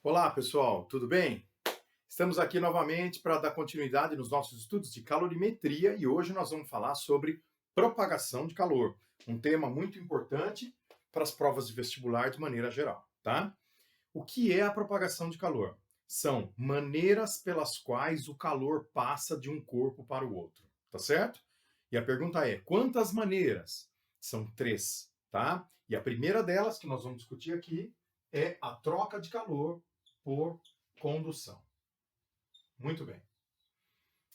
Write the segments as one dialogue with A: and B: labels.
A: Olá, pessoal, tudo bem? Estamos aqui novamente para dar continuidade nos nossos estudos de calorimetria e hoje nós vamos falar sobre propagação de calor, um tema muito importante para as provas de vestibular de maneira geral, tá? O que é a propagação de calor? São maneiras pelas quais o calor passa de um corpo para o outro, tá certo? E a pergunta é, quantas maneiras? São três, tá? E a primeira delas, que nós vamos discutir aqui, é a troca de calor por condução. Muito bem.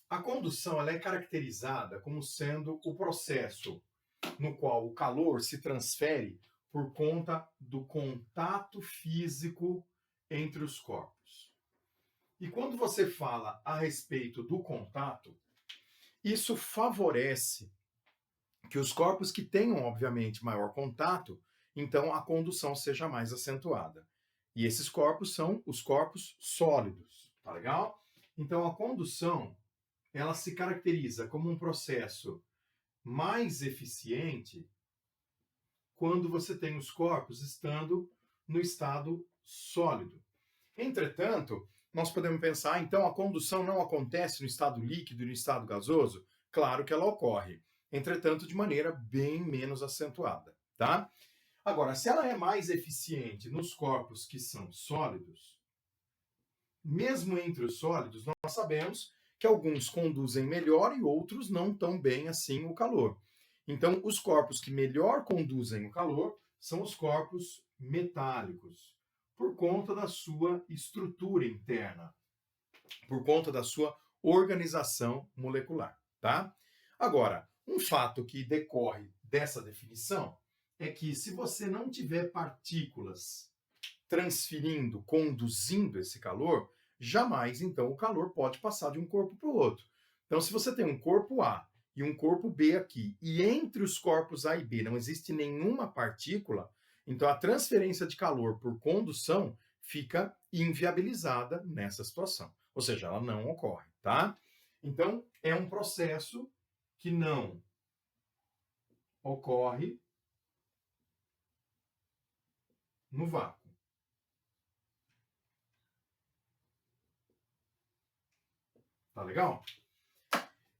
A: A condução ela é caracterizada como sendo o processo no qual o calor se transfere por conta do contato físico entre os corpos. E quando você fala a respeito do contato, isso favorece que os corpos que tenham, obviamente, maior contato, então a condução seja mais acentuada. E esses corpos são os corpos sólidos, tá legal? Então a condução, ela se caracteriza como um processo mais eficiente quando você tem os corpos estando no estado sólido. Entretanto, nós podemos pensar, então a condução não acontece no estado líquido e no estado gasoso? Claro que ela ocorre, entretanto de maneira bem menos acentuada, tá? Agora, se ela é mais eficiente nos corpos que são sólidos, mesmo entre os sólidos, nós sabemos que alguns conduzem melhor e outros não tão bem assim o calor. Então, os corpos que melhor conduzem o calor são os corpos metálicos, por conta da sua estrutura interna, por conta da sua organização molecular, tá? Agora, um fato que decorre dessa definição é que se você não tiver partículas transferindo, conduzindo esse calor, jamais, então, o calor pode passar de um corpo para o outro. Então, se você tem um corpo A e um corpo B aqui, e entre os corpos A e B não existe nenhuma partícula, então a transferência de calor por condução fica inviabilizada nessa situação. Ou seja, ela não ocorre, tá? Então, é um processo que não ocorre no vácuo. Tá legal?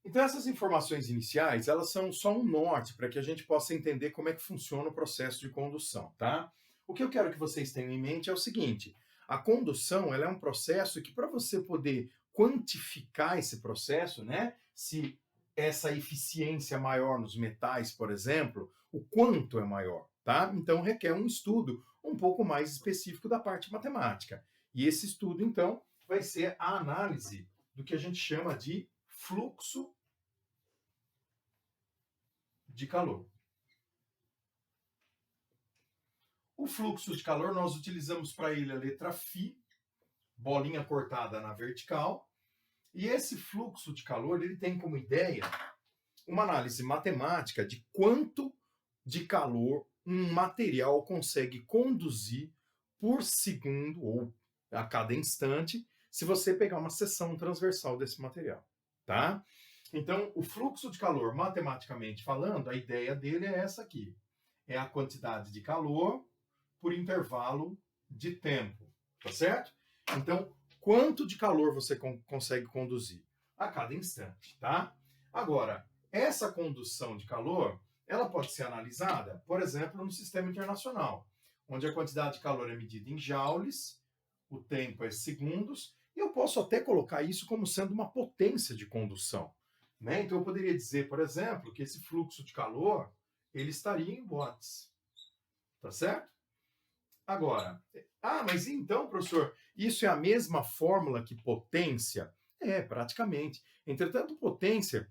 A: Então essas informações iniciais, elas são só um norte para que a gente possa entender como é que funciona o processo de condução, tá? O que eu quero que vocês tenham em mente é o seguinte, a condução, ela é um processo que para você poder quantificar esse processo, né, se essa eficiência maior nos metais, por exemplo, o quanto é maior, tá? Então requer um estudo um pouco mais específico da parte matemática. E esse estudo, então, vai ser a análise do que a gente chama de fluxo de calor. O fluxo de calor nós utilizamos para ele a letra φ, bolinha cortada na vertical, e esse fluxo de calor ele tem como ideia uma análise matemática de quanto de calor um material consegue conduzir por segundo ou a cada instante, se você pegar uma seção transversal desse material, tá? Então, o fluxo de calor, matematicamente falando, a ideia dele é essa aqui. É a quantidade de calor por intervalo de tempo, tá certo? Então, quanto de calor você consegue conduzir? A cada instante, tá? Agora, essa condução de calor, ela pode ser analisada, por exemplo, no sistema internacional, onde a quantidade de calor é medida em joules, o tempo é segundos, e eu posso até colocar isso como sendo uma potência de condução. Né? Então eu poderia dizer, por exemplo, que esse fluxo de calor ele estaria em watts. Tá certo? Agora, mas então, professor, isso é a mesma fórmula que potência? É, praticamente. Entretanto, potência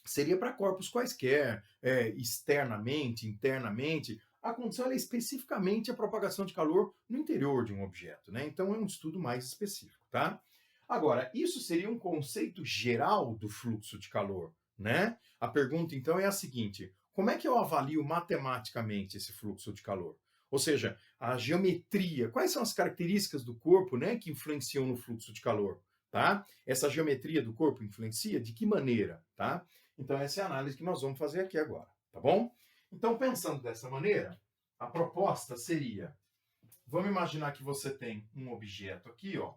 A: seria para corpos quaisquer, externamente, internamente. A condição é especificamente a propagação de calor no interior de um objeto. Né? Então é um estudo mais específico. Tá? Agora, isso seria um conceito geral do fluxo de calor, né? A pergunta, então, é a seguinte, como é que eu avalio matematicamente esse fluxo de calor? Ou seja, a geometria, quais são as características do corpo, né, que influenciam no fluxo de calor, tá? Essa geometria do corpo influencia? De que maneira, tá? Então, essa é a análise que nós vamos fazer aqui agora, tá bom? Então, pensando dessa maneira, a proposta seria, vamos imaginar que você tem um objeto aqui, ó,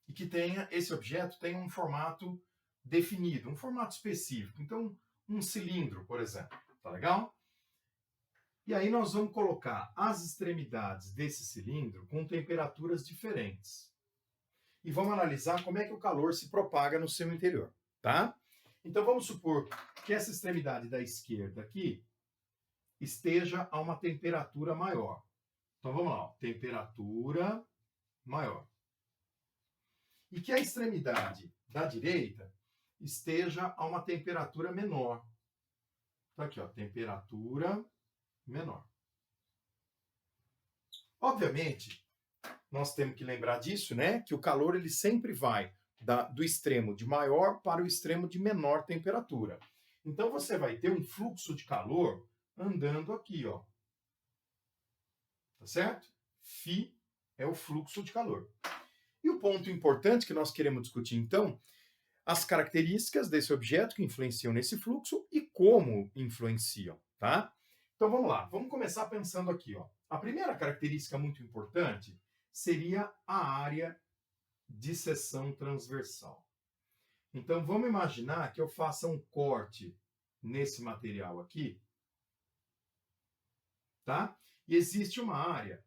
A: e que esse objeto tem um formato definido, um formato específico. Então, um cilindro, por exemplo, tá legal? E aí nós vamos colocar as extremidades desse cilindro com temperaturas diferentes. E vamos analisar como é que o calor se propaga no seu interior, tá? Então vamos supor que essa extremidade da esquerda aqui esteja a uma temperatura maior. Então vamos lá, ó, temperatura maior. E que a extremidade da direita esteja a uma temperatura menor. Tá aqui, ó, temperatura menor. Obviamente, nós temos que lembrar disso, né? Que o calor ele sempre vai do extremo de maior para o extremo de menor temperatura. Então você vai ter um fluxo de calor andando aqui, ó. Tá certo? Φ é o fluxo de calor. E o ponto importante que nós queremos discutir, então, as características desse objeto que influenciam nesse fluxo e como influenciam, tá? Então vamos lá, vamos começar pensando aqui, ó. A primeira característica muito importante seria a área de seção transversal. Então vamos imaginar que eu faça um corte nesse material aqui, tá? E existe uma área,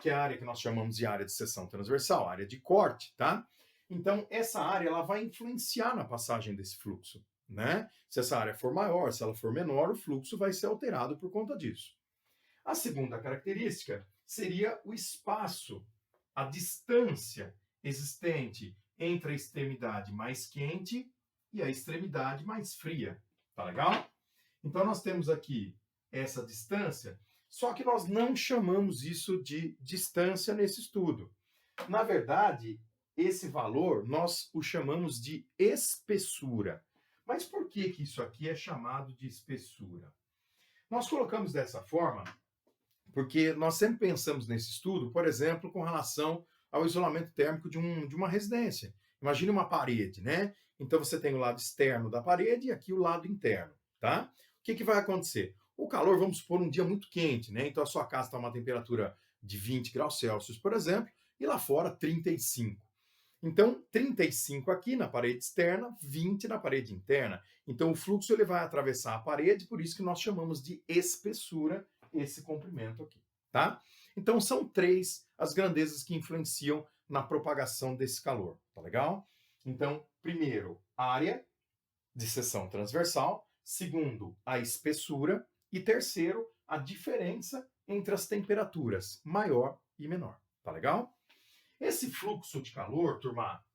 A: que é a área que nós chamamos de área de seção transversal, área de corte, tá? Então, essa área ela vai influenciar na passagem desse fluxo, né? Se essa área for maior, se ela for menor, o fluxo vai ser alterado por conta disso. A segunda característica seria o espaço, a distância existente entre a extremidade mais quente e a extremidade mais fria, tá legal? Então, nós temos aqui essa distância, só que nós não chamamos isso de distância nesse estudo. Na verdade, esse valor nós o chamamos de espessura. Mas por que isso aqui é chamado de espessura? Nós colocamos dessa forma porque nós sempre pensamos nesse estudo, por exemplo, com relação ao isolamento térmico de uma residência. Imagine uma parede, né? Então você tem o lado externo da parede e aqui o lado interno, tá? O que vai acontecer? O calor, vamos supor, um dia muito quente, né? Então a sua casa está a uma temperatura de 20 graus Celsius, por exemplo, e lá fora 35. Então, 35 aqui na parede externa, 20 na parede interna. Então, o fluxo ele vai atravessar a parede, por isso que nós chamamos de espessura esse comprimento aqui, tá? Então, são três as grandezas que influenciam na propagação desse calor, tá legal? Então, primeiro, área de seção transversal. Segundo, a espessura. E terceiro, a diferença entre as temperaturas maior e menor, tá legal? Esse fluxo de calor, turma,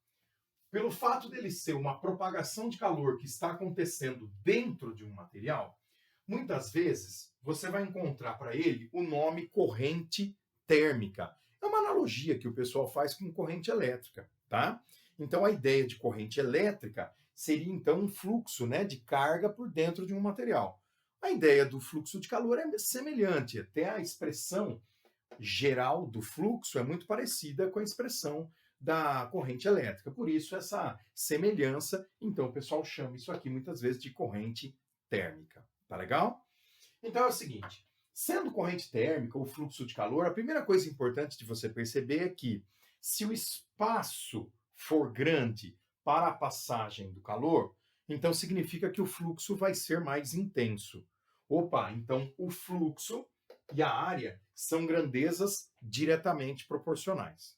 A: pelo fato dele ser uma propagação de calor que está acontecendo dentro de um material, muitas vezes você vai encontrar para ele o nome corrente térmica. É uma analogia que o pessoal faz com corrente elétrica, tá? Então a ideia de corrente elétrica seria então um fluxo, né, de carga por dentro de um material. A ideia do fluxo de calor é semelhante, até a expressão geral do fluxo é muito parecida com a expressão da corrente elétrica. Por isso, essa semelhança, então o pessoal chama isso aqui muitas vezes de corrente térmica. Tá legal? Então é o seguinte, sendo corrente térmica ou fluxo de calor, a primeira coisa importante de você perceber é que se o espaço for grande para a passagem do calor, então significa que o fluxo vai ser mais intenso. Opa, então o fluxo e a área são grandezas diretamente proporcionais.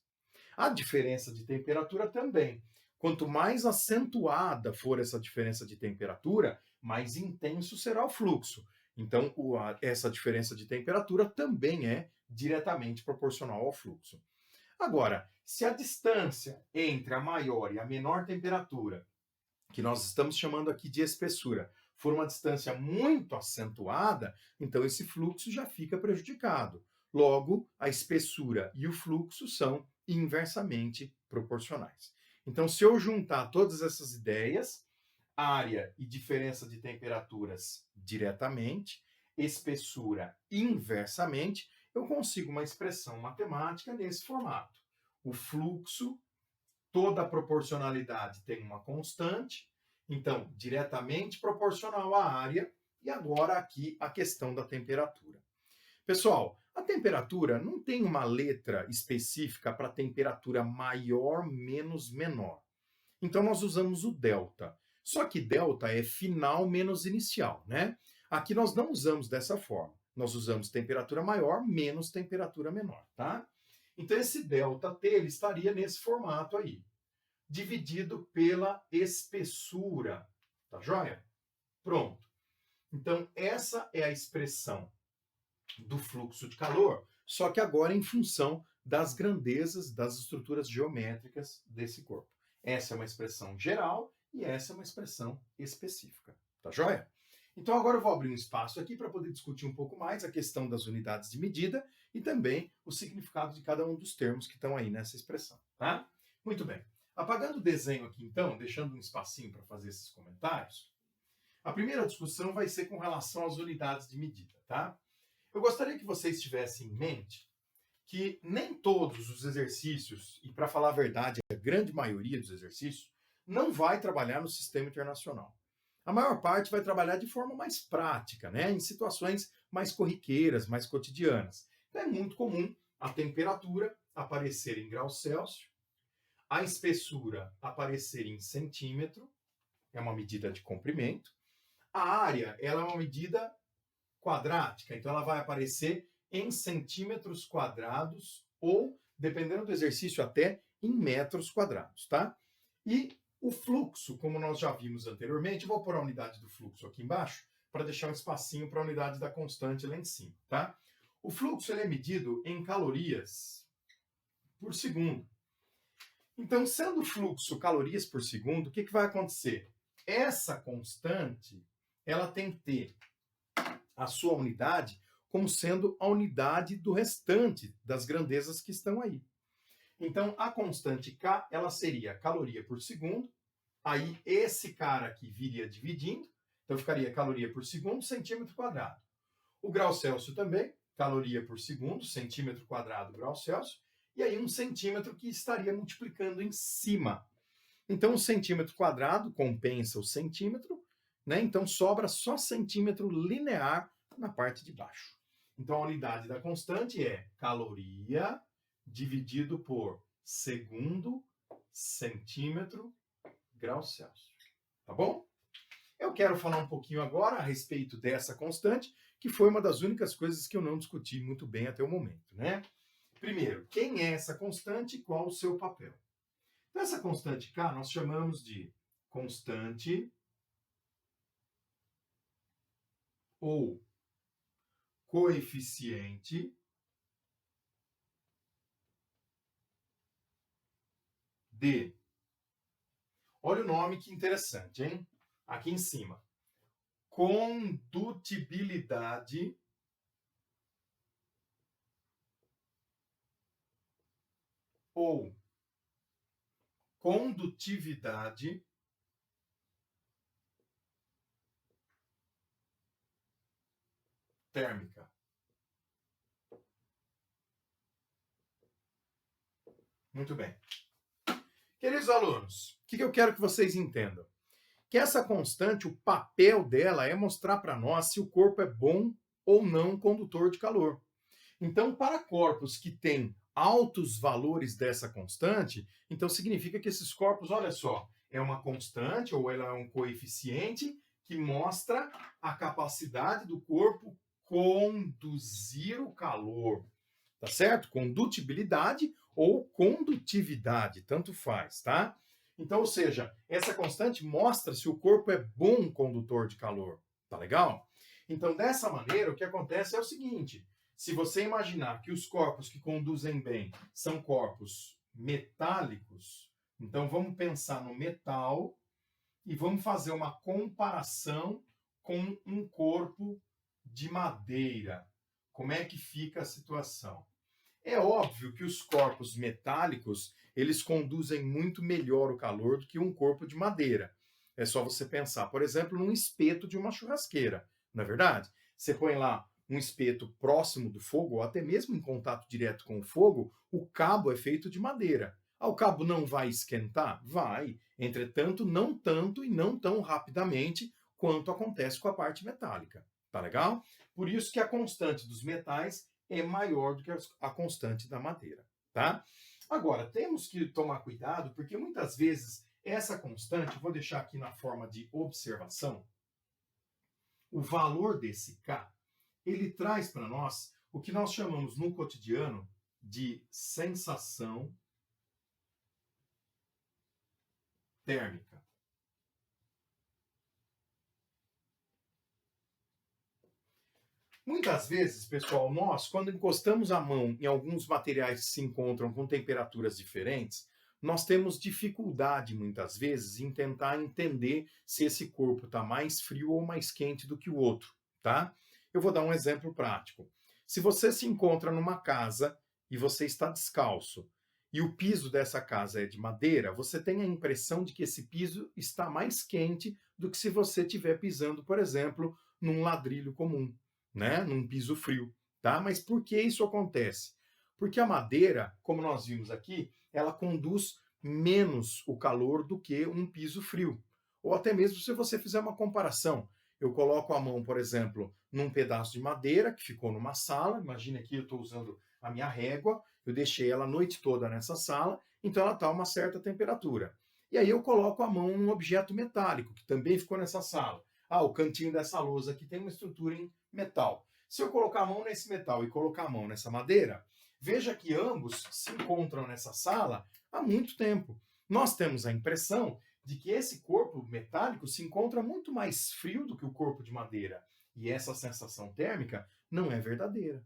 A: A diferença de temperatura também. Quanto mais acentuada for essa diferença de temperatura, mais intenso será o fluxo. Então, essa diferença de temperatura também é diretamente proporcional ao fluxo. Agora, se a distância entre a maior e a menor temperatura, que nós estamos chamando aqui de espessura, for uma distância muito acentuada, então esse fluxo já fica prejudicado. Logo, a espessura e o fluxo são inversamente proporcionais. Então, se eu juntar todas essas ideias, área e diferença de temperaturas diretamente, espessura inversamente, eu consigo uma expressão matemática nesse formato. O fluxo, toda a proporcionalidade tem uma constante, então, diretamente proporcional à área, E agora aqui a questão da temperatura. Pessoal, a temperatura não tem uma letra específica para temperatura maior menos menor. Então nós usamos o delta. Só que delta é final menos inicial, né? Aqui nós não usamos dessa forma. Nós usamos temperatura maior menos temperatura menor, tá? Então esse delta T ele estaria nesse formato aí, dividido pela espessura, tá joia? Pronto. Então essa é a expressão do fluxo de calor, só que agora em função das grandezas das estruturas geométricas desse corpo. Essa é uma expressão geral e essa é uma expressão específica, tá joia? Então agora eu vou abrir um espaço aqui para poder discutir um pouco mais a questão das unidades de medida e também o significado de cada um dos termos que estão aí nessa expressão, tá? Muito bem. Apagando o desenho aqui então, deixando um espacinho para fazer esses comentários, a primeira discussão vai ser com relação às unidades de medida, tá? Eu gostaria que vocês tivessem em mente que nem todos os exercícios, e para falar a verdade, a grande maioria dos exercícios, não vai trabalhar no sistema internacional. A maior parte vai trabalhar de forma mais prática, né? Em situações mais corriqueiras, mais cotidianas. Então é muito comum a temperatura aparecer em graus Celsius, a espessura aparecer em centímetro, é uma medida de comprimento. A área, ela é uma medida quadrática, então ela vai aparecer em centímetros quadrados ou, dependendo do exercício, até em metros quadrados, tá? E o fluxo, como nós já vimos anteriormente, eu vou pôr a unidade do fluxo aqui embaixo para deixar um espacinho para a unidade da constante lá em cima, tá? O fluxo ele é medido em calorias por segundo. Então, sendo o fluxo calorias por segundo, o que vai acontecer? Essa constante, ela tem que ter a sua unidade como sendo a unidade do restante das grandezas que estão aí. Então, a constante K, ela seria caloria por segundo, aí esse cara aqui viria dividindo, então ficaria caloria por segundo, centímetro quadrado. O grau Celsius também, caloria por segundo, centímetro quadrado, grau Celsius, e aí um centímetro que estaria multiplicando em cima. Então, o centímetro quadrado compensa o centímetro, né? Então, sobra só centímetro linear na parte de baixo. Então, a unidade da constante é caloria dividido por segundo, centímetro, grau Celsius. Tá bom? Eu quero falar um pouquinho agora a respeito dessa constante, que foi uma das únicas coisas que eu não discuti muito bem até o momento, né? Primeiro, quem é essa constante e qual o seu papel? Então, essa constante K nós chamamos de constante ou coeficiente de... Olha o nome que interessante, hein? Aqui em cima. Condutibilidade ou condutividade térmica. Muito bem. Queridos alunos, o que eu quero que vocês entendam? Que essa constante, o papel dela é mostrar para nós se o corpo é bom ou não condutor de calor. Então, para corpos que têm altos valores dessa constante, então significa que esses corpos, olha só, é uma constante ou ela é um coeficiente que mostra a capacidade do corpo conduzir o calor, tá certo? Condutibilidade ou condutividade, tanto faz, tá? Então, ou seja, essa constante mostra se o corpo é bom condutor de calor, tá legal? Então, dessa maneira, o que acontece é o seguinte: se você imaginar que os corpos que conduzem bem são corpos metálicos, então vamos pensar no metal e vamos fazer uma comparação com um corpo de madeira. Como é que fica a situação? É óbvio que os corpos metálicos, eles conduzem muito melhor o calor do que um corpo de madeira. É só você pensar, por exemplo, num espeto de uma churrasqueira, não é verdade? Você põe lá um espeto próximo do fogo, ou até mesmo em contato direto com o fogo, o cabo é feito de madeira. Ah, o cabo não vai esquentar? Vai. Entretanto, não tanto e não tão rapidamente quanto acontece com a parte metálica. Tá legal? Por isso que a constante dos metais é maior do que a constante da madeira, tá? Agora, temos que tomar cuidado, porque muitas vezes essa constante, vou deixar aqui na forma de observação, o valor desse K, ele traz para nós o que nós chamamos no cotidiano de sensação térmica. Muitas vezes, pessoal, nós, quando encostamos a mão em alguns materiais que se encontram com temperaturas diferentes, nós temos dificuldade, muitas vezes, em tentar entender se esse corpo está mais frio ou mais quente do que o outro, tá? Eu vou dar um exemplo prático. Se você se encontra numa casa e você está descalço, e o piso dessa casa é de madeira, você tem a impressão de que esse piso está mais quente do que se você estiver pisando, por exemplo, num ladrilho comum, né? Num piso frio, tá? Mas por que isso acontece? Porque a madeira, como nós vimos aqui, ela conduz menos o calor do que um piso frio. Ou até mesmo se você fizer uma comparação. Eu coloco a mão, por exemplo, num pedaço de madeira que ficou numa sala. Imagine aqui, eu estou usando a minha régua, eu deixei ela a noite toda nessa sala, então ela está a uma certa temperatura. E aí eu coloco a mão num objeto metálico, que também ficou nessa sala. Ah, o cantinho dessa lousa aqui tem uma estrutura em metal. Se eu colocar a mão nesse metal e colocar a mão nessa madeira, veja que ambos se encontram nessa sala há muito tempo. Nós temos a impressão de que esse corpo metálico se encontra muito mais frio do que o corpo de madeira. E essa sensação térmica não é verdadeira.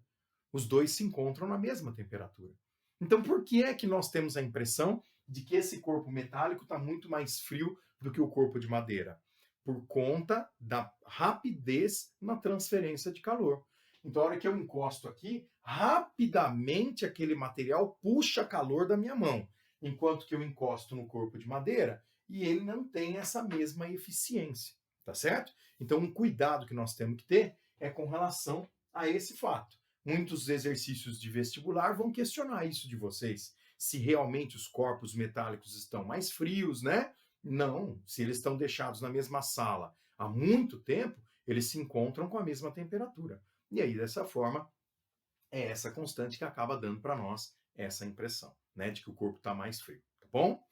A: Os dois se encontram na mesma temperatura. Então, por que é que nós temos a impressão de que esse corpo metálico está muito mais frio do que o corpo de madeira? Por conta da rapidez na transferência de calor. Então, a hora que eu encosto aqui, rapidamente aquele material puxa calor da minha mão, enquanto que eu encosto no corpo de madeira e ele não tem essa mesma eficiência, tá certo? Então, um cuidado que nós temos que ter é com relação a esse fato. Muitos exercícios de vestibular vão questionar isso de vocês, se realmente os corpos metálicos estão mais frios, né? Não, se eles estão deixados na mesma sala há muito tempo, eles se encontram com a mesma temperatura. E aí, dessa forma, é essa constante que acaba dando para nós essa impressão, né, de que o corpo está mais frio, tá bom?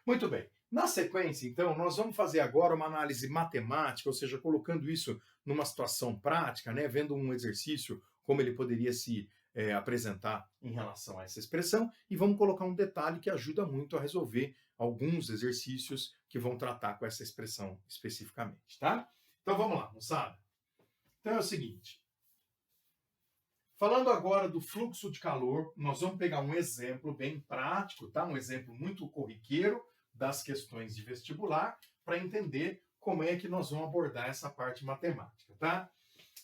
A: Muito bem. Na sequência, então, nós vamos fazer agora uma análise matemática, ou seja, colocando isso numa situação prática, né, vendo um exercício, como ele poderia se apresentar em relação a essa expressão, e vamos colocar um detalhe que ajuda muito a resolver alguns exercícios que vão tratar com essa expressão especificamente, tá? Então vamos lá, moçada. Então é o seguinte. Falando agora do fluxo de calor, nós vamos pegar um exemplo bem prático, tá? Um exemplo muito corriqueiro das questões de vestibular, para entender como é que nós vamos abordar essa parte matemática, tá?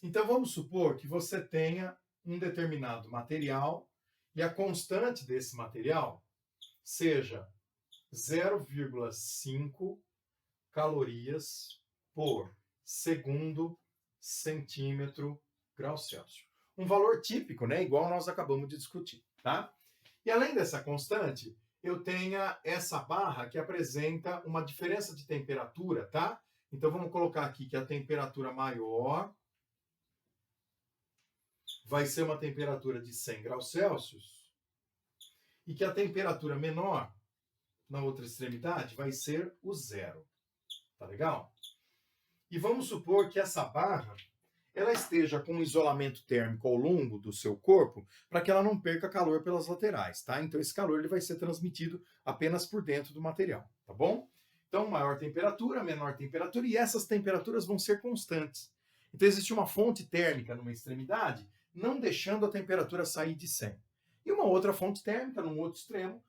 A: Então vamos supor que você tenha um determinado material e a constante desse material seja 0,5 calorias por segundo centímetro grau Celsius. Um valor típico, né? Igual nós acabamos de discutir, tá? E além dessa constante, eu tenho essa barra que apresenta uma diferença de temperatura, tá? Então vamos colocar aqui que a temperatura maior vai ser uma temperatura de 100 graus Celsius e que a temperatura menor, na outra extremidade, vai ser o zero. Tá legal? E vamos supor que essa barra ela esteja com um isolamento térmico ao longo do seu corpo para que ela não perca calor pelas laterais, tá? Então esse calor ele vai ser transmitido apenas por dentro do material, tá bom? Então maior temperatura, menor temperatura e essas temperaturas vão ser constantes. Então existe uma fonte térmica numa extremidade não deixando a temperatura sair de 100. E uma outra fonte térmica num outro extremo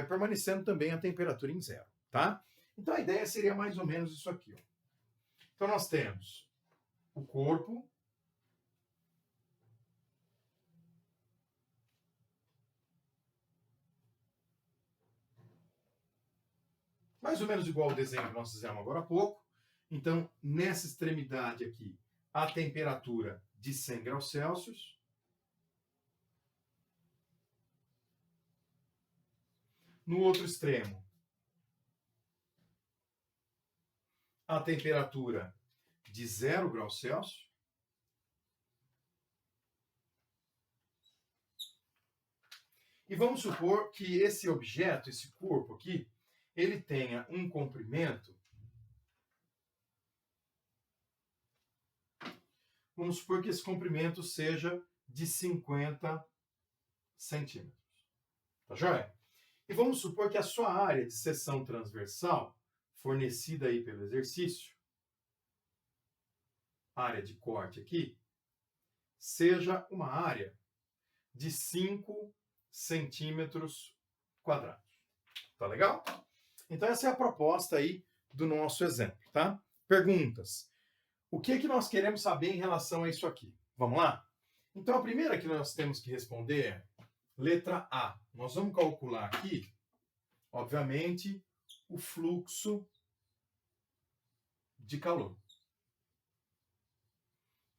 A: permanecendo também a temperatura em zero, tá? Então a ideia seria mais ou menos isso aqui, ó. Então nós temos o corpo, mais ou menos igual ao desenho que nós fizemos agora há pouco. Então, nessa extremidade aqui, a temperatura de 100 graus Celsius. No outro extremo, a temperatura de 0 graus Celsius e vamos supor que esse objeto, esse corpo aqui, ele tenha um comprimento, vamos supor que esse comprimento seja de 50 centímetros. Tá joia? E vamos supor que a sua área de seção transversal, fornecida aí pelo exercício, área de corte aqui, seja uma área de 5 centímetros quadrados. Tá legal? Então essa é a proposta aí do nosso exemplo, tá? Perguntas. O que nós queremos saber em relação a isso aqui? Vamos lá? Então a primeira que nós temos que responder é letra A. Nós vamos calcular aqui, obviamente, o fluxo de calor.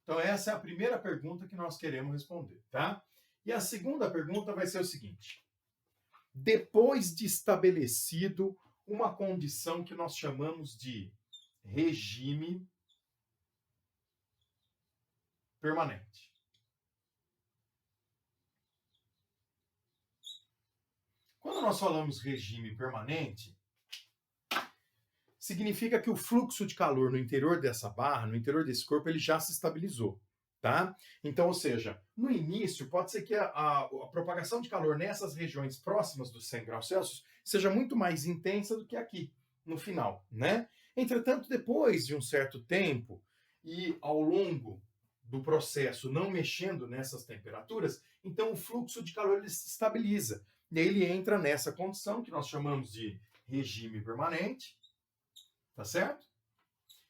A: Então essa é a primeira pergunta que nós queremos responder, tá? E a segunda pergunta vai ser o seguinte: depois de estabelecido uma condição que nós chamamos de regime permanente. Quando nós falamos regime permanente, significa que o fluxo de calor no interior dessa barra, no interior desse corpo, ele já se estabilizou, tá? Então, ou seja, no início, pode ser que a propagação de calor nessas regiões próximas dos 100 graus Celsius seja muito mais intensa do que aqui, no final, né? Entretanto, depois de um certo tempo e ao longo do processo não mexendo nessas temperaturas, então o fluxo de calor ele se estabiliza. E aí ele entra nessa condição que nós chamamos de regime permanente, tá certo?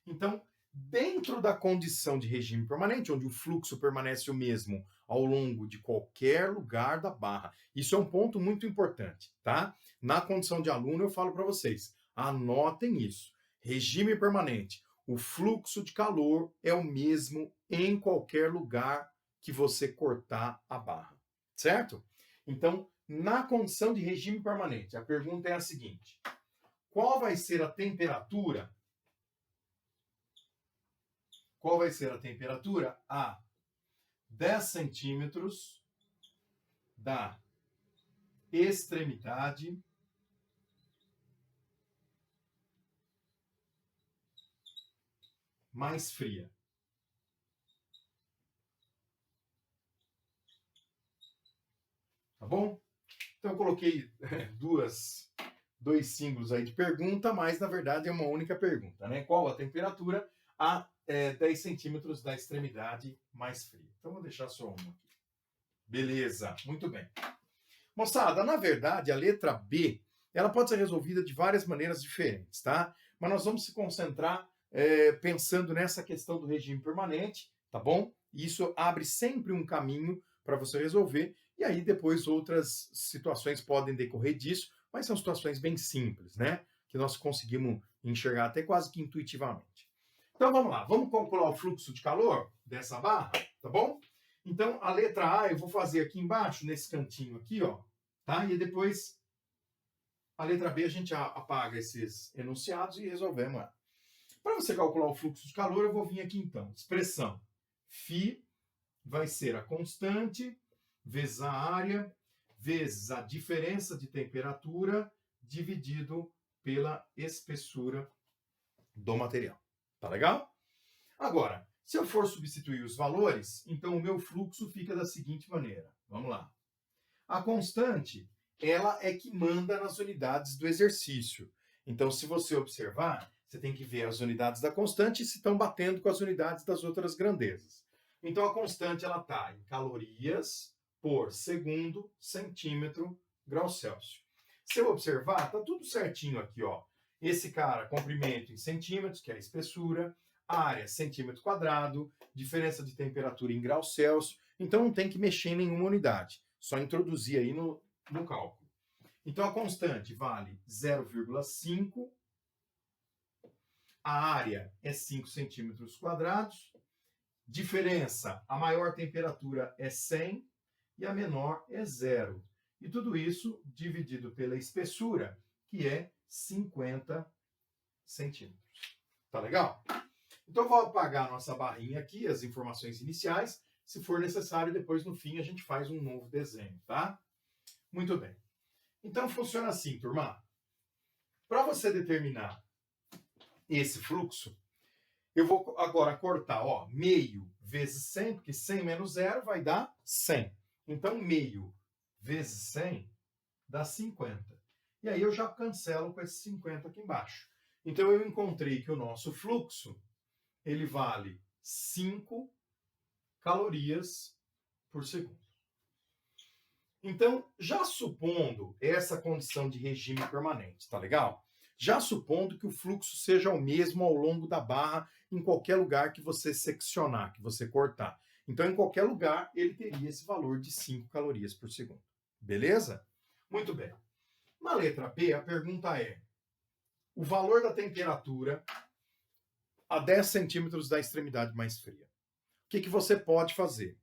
A: Então, dentro da condição de regime permanente, onde o fluxo permanece o mesmo ao longo de qualquer lugar da barra, isso é um ponto muito importante, tá? Na condição de aluno, eu falo para vocês, anotem isso. Regime permanente, o fluxo de calor é o mesmo em qualquer lugar que você cortar a barra, certo? Então, na condição de regime permanente, a pergunta é a seguinte: qual vai ser a temperatura? Qual vai ser a temperatura a 10 centímetros da extremidade mais fria? Tá bom? Então eu coloquei dois símbolos aí de pergunta, mas na verdade é uma única pergunta, né? Qual a temperatura a 10 centímetros da extremidade mais fria? Então vou deixar só uma aqui. Beleza, muito bem. Moçada, na verdade a letra B, ela pode ser resolvida de várias maneiras diferentes, tá? Mas nós vamos se concentrar pensando nessa questão do regime permanente, tá bom? Isso abre sempre um caminho para você resolver, e aí depois outras situações podem decorrer disso, mas são situações bem simples, né? Que nós conseguimos enxergar até quase que intuitivamente. Então vamos lá, vamos calcular o fluxo de calor dessa barra, tá bom? Então a letra A eu vou fazer aqui embaixo, nesse cantinho aqui, ó, tá? E depois a letra B a gente apaga esses enunciados e resolvemos ela. Para você calcular o fluxo de calor, eu vou vir aqui então, expressão φ vai ser a constante vezes a área, vezes a diferença de temperatura, dividido pela espessura do material. Tá legal? Agora, se eu for substituir os valores, então o meu fluxo fica da seguinte maneira. Vamos lá. A constante, ela é que manda nas unidades do exercício. Então, se você observar, você tem que ver as unidades da constante se estão batendo com as unidades das outras grandezas. Então, a constante ela está em calorias por segundo, centímetro, grau Celsius. Se eu observar, está tudo certinho aqui, ó. Esse cara, comprimento em centímetros, que é a espessura, área, centímetro quadrado, diferença de temperatura em grau Celsius. Então, não tem que mexer em nenhuma unidade. Só introduzir aí no cálculo. Então, a constante vale 0,5. A área é 5 centímetros quadrados. Diferença, a maior temperatura é 100 e a menor é 0. E tudo isso dividido pela espessura, que é 50 centímetros. Tá legal? Então, eu vou apagar a nossa barrinha aqui, as informações iniciais. Se for necessário, depois no fim a gente faz um novo desenho, tá? Muito bem. Então, funciona assim, turma. Para você determinar esse fluxo, eu vou agora cortar, ó, meio vezes 100, porque 100 menos 0 vai dar 100. Então, meio vezes 100 dá 50. E aí eu já cancelo com esse 50 aqui embaixo. Então, eu encontrei que o nosso fluxo, ele vale 5 calorias por segundo. Então, já supondo essa condição de regime permanente, tá legal? Já supondo que o fluxo seja o mesmo ao longo da barra em qualquer lugar que você seccionar, que você cortar. Então, em qualquer lugar, ele teria esse valor de 5 calorias por segundo. Beleza? Muito bem. Na letra B, a pergunta é: o valor da temperatura a 10 centímetros da extremidade mais fria. O que você pode fazer?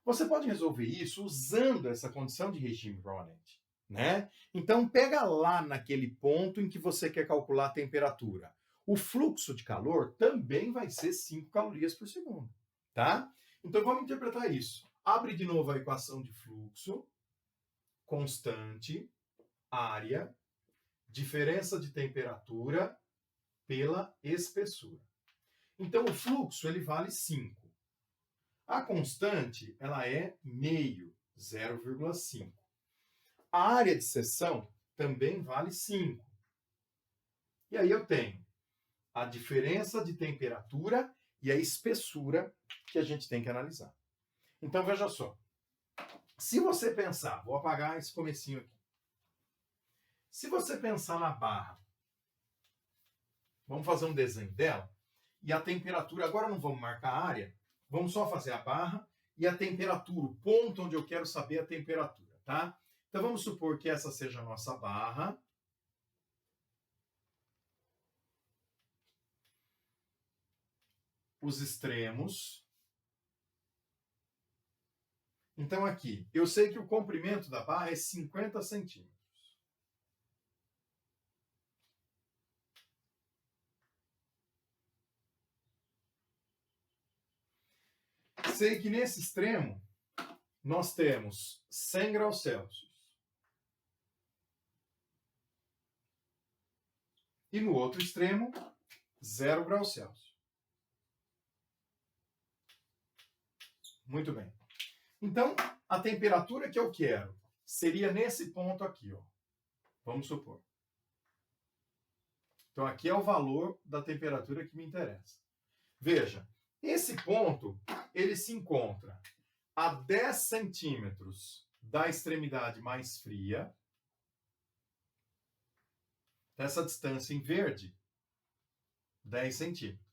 A: Você pode resolver isso usando essa condição de regime permanente, né? Então, pega lá naquele ponto em que você quer calcular a temperatura. O fluxo de calor também vai ser 5 calorias por segundo, tá? Então, vamos interpretar isso. Abre de novo a equação de fluxo, constante, área, diferença de temperatura pela espessura. Então, o fluxo, ele vale 5. A constante, ela é meio, 0,5. A área de seção também vale 5. E aí eu tenho a diferença de temperatura e a espessura que a gente tem que analisar. Então, veja só. Se você pensar, vou apagar esse comecinho aqui. Se você pensar na barra, vamos fazer um desenho dela, e a temperatura, agora não vamos marcar a área, vamos só fazer a barra e a temperatura, o ponto onde eu quero saber a temperatura, tá? Então, vamos supor que essa seja a nossa barra. Os extremos. Então, aqui, eu sei que o comprimento da barra é 50 centímetros. Sei que nesse extremo nós temos 100 graus Celsius. E no outro extremo, 0 graus Celsius. Muito bem. Então, a temperatura que eu quero seria nesse ponto aqui, ó. Vamos supor. Então, aqui é o valor da temperatura que me interessa. Veja, esse ponto, ele se encontra a 10 centímetros da extremidade mais fria. Essa distância em verde, 10 centímetros.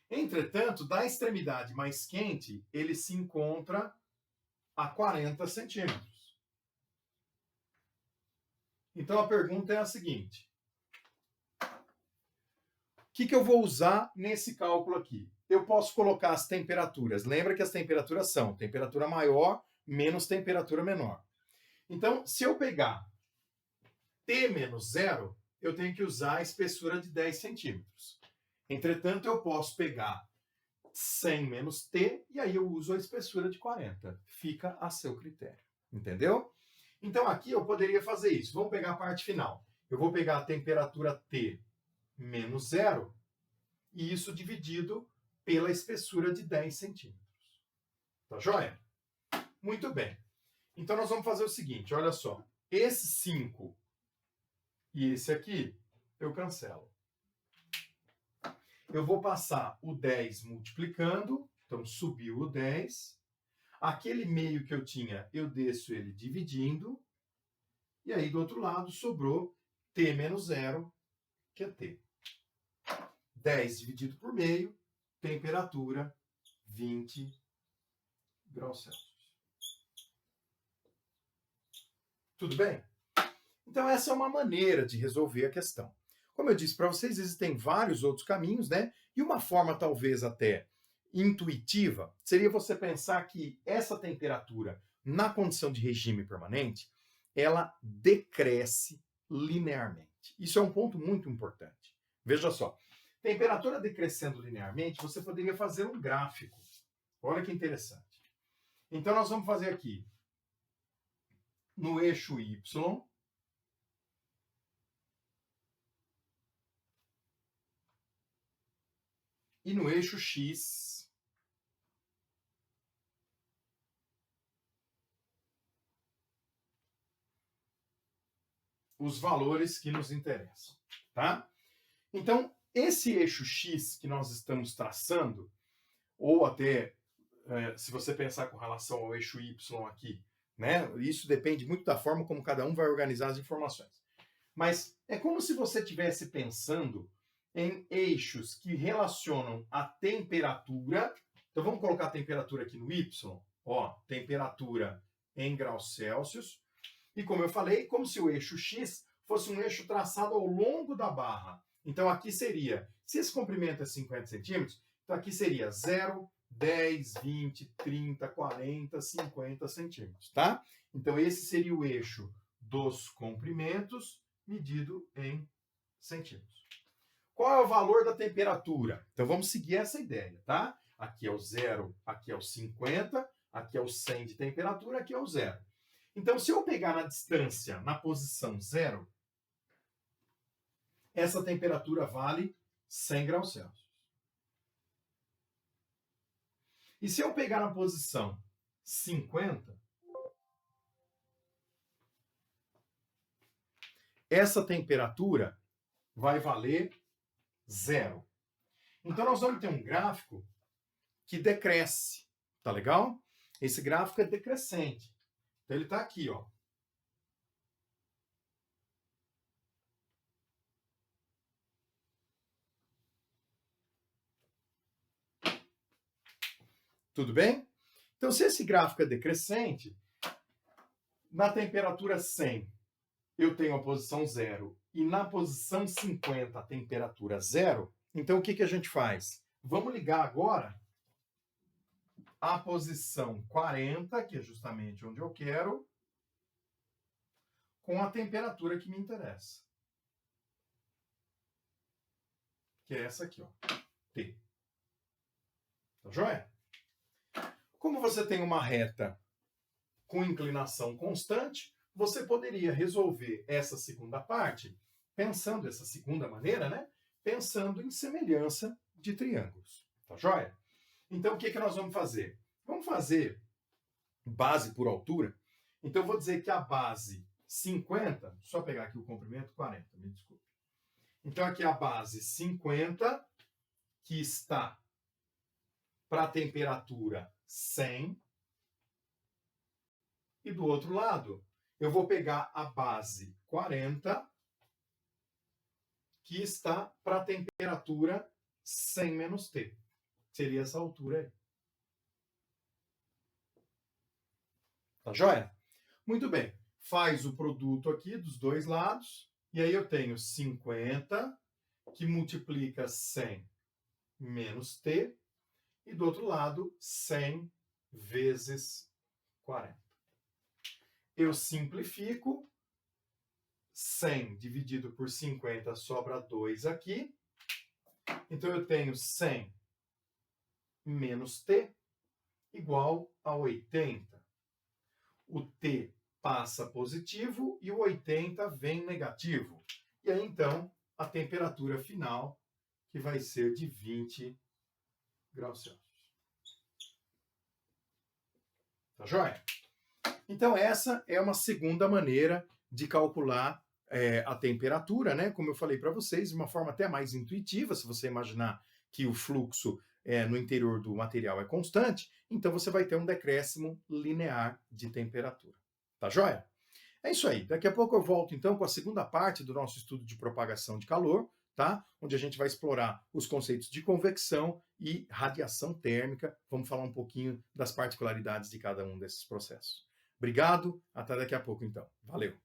A: Entretanto, da extremidade mais quente, ele se encontra a 40 centímetros. Então, a pergunta é a seguinte. O que eu vou usar nesse cálculo aqui? Eu posso colocar as temperaturas. Lembra que as temperaturas são temperatura maior menos temperatura menor. Então, se eu pegar T menos 0, eu tenho que usar a espessura de 10 centímetros. Entretanto, eu posso pegar 100 menos T e aí eu uso a espessura de 40. Fica a seu critério. Entendeu? Então, aqui eu poderia fazer isso. Vamos pegar a parte final. Eu vou pegar a temperatura T menos 0 e isso dividido pela espessura de 10 centímetros. Tá joia? Muito bem. Então, nós vamos fazer o seguinte, olha só. Esse 5 e esse aqui, eu cancelo. Eu vou passar o 10 multiplicando, então subiu o 10. Aquele meio que eu tinha, eu desço ele dividindo. E aí, do outro lado, sobrou T menos 0, que é T. 10 dividido por meio, temperatura 20 graus Celsius. Tudo bem? Então, essa é uma maneira de resolver a questão. Como eu disse para vocês, existem vários outros caminhos, né? E uma forma talvez até intuitiva seria você pensar que essa temperatura, na condição de regime permanente, ela decresce linearmente. Isso é um ponto muito importante. Veja só. Temperatura decrescendo linearmente, você poderia fazer um gráfico. Olha que interessante. Então, nós vamos fazer aqui, no eixo Y, e no eixo X, os valores que nos interessam, tá? Então, esse eixo X que nós estamos traçando, ou até, se você pensar com relação ao eixo Y aqui, né? Isso depende muito da forma como cada um vai organizar as informações. Mas é como se você estivesse pensando em eixos que relacionam a temperatura. Então vamos colocar a temperatura aqui no Y, ó, temperatura em graus Celsius. E como eu falei, como se o eixo X fosse um eixo traçado ao longo da barra. Então aqui seria, se esse comprimento é 50 centímetros, então aqui seria 0, 10, 20, 30, 40, 50 centímetros, tá? Então esse seria o eixo dos comprimentos medido em centímetros. Qual é o valor da temperatura? Então vamos seguir essa ideia, tá? Aqui é o 0, aqui é o 50, aqui é o 100 de temperatura, aqui é o 0. Então, se eu pegar na distância, na posição 0, essa temperatura vale 100 graus Celsius. E se eu pegar na posição 50, essa temperatura vai valer 0. Então, nós vamos ter um gráfico que decresce, tá legal? Esse gráfico é decrescente. Então, ele está aqui, ó. Tudo bem? Então, se esse gráfico é decrescente, na temperatura 100, eu tenho a posição 0, e na posição 50, a temperatura 0, então o que a gente faz? Vamos ligar agora a posição 40, que é justamente onde eu quero, com a temperatura que me interessa. Que é essa aqui, ó, T. Tá joia? Como você tem uma reta com inclinação constante, você poderia resolver essa segunda parte pensando, essa segunda maneira, né? Pensando em semelhança de triângulos. Tá joia? Então, o que nós vamos fazer? Vamos fazer base por altura. Então, eu vou dizer que a base 50, só pegar aqui o comprimento 40, me desculpe. Então, aqui a base 50, que está para a temperatura 100. E do outro lado, eu vou pegar a base 40, que está para a temperatura 100 menos T. Seria essa altura aí. Tá joia? Muito bem. Faz o produto aqui dos dois lados. E aí eu tenho 50, que multiplica 100 menos T. E do outro lado, 100 vezes 40. Eu simplifico. 100 dividido por 50 sobra 2 aqui. Então eu tenho 100 menos T igual a 80. O T passa positivo e o 80 vem negativo. E aí, então, a temperatura final, que vai ser de 20 graus Celsius. Tá joia? Então, essa é uma segunda maneira de calcular a temperatura, né? Como eu falei para vocês, de uma forma até mais intuitiva, se você imaginar que o fluxo no interior do material é constante, então você vai ter um decréscimo linear de temperatura. Tá joia? É isso aí. Daqui a pouco eu volto então com a segunda parte do nosso estudo de propagação de calor, tá? Onde a gente vai explorar os conceitos de convecção e radiação térmica. Vamos falar um pouquinho das particularidades de cada um desses processos. Obrigado, até daqui a pouco então. Valeu!